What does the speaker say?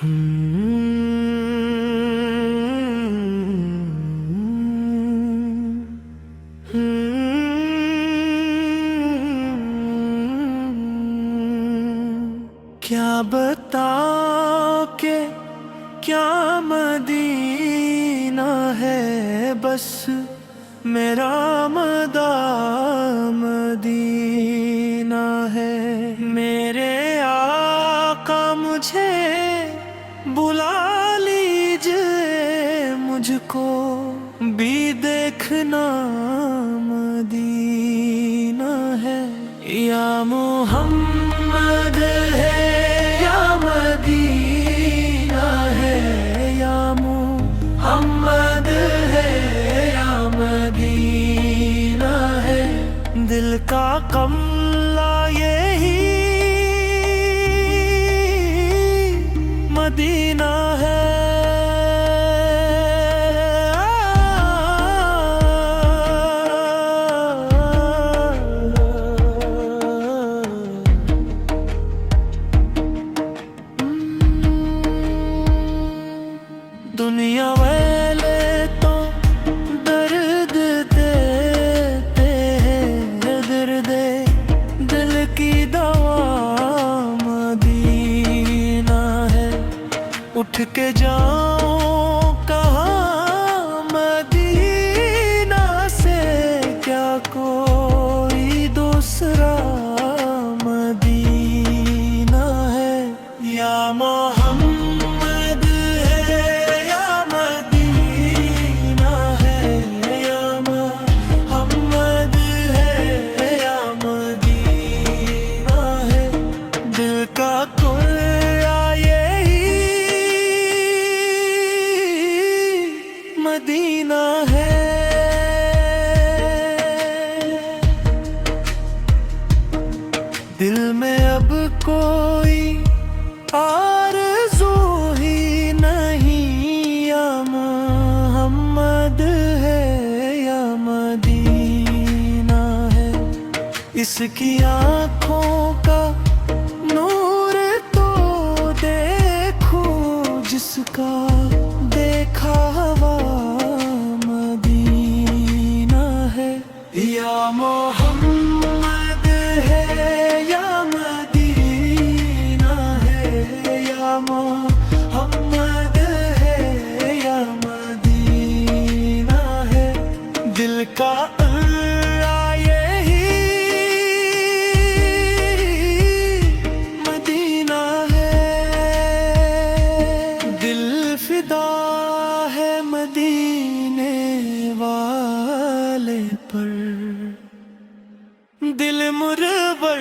क्या बताओ के क्या मदीना है, बस मेरा मदीना है। मेरे आका मुझे बुला लीजिए, मुझको भी देखना मदीना है। या मोहम्मद है या मदीना है, या मोहम्मद है या मदीना है। दिल का कमला यही मदीना है। दुनिया वाले तो दर्द देते हैं, दर्द दिल की दवा मदीना है। उठ के जाओ कहाँ मदीना से, क्या कोई दूसरा मदीना है। या मोहम्मद है या मदीना है, या मोहम्मद है या मदीना है। दिल का कुर्रा यही मदीना है। दिल में अब कोई आरज़ू ही नहीं, या मोहम्मद है या मदीना है। इसकी आँखों का नूर तो देखो, जिसका देखा हुआ मदीना है। या मोहम्मद है या मदीना है, या मोहम्मद है या मदीना है। दिल का यही मदीना है। दिल फिदा है मदीने वाले पर, दिल मुरवर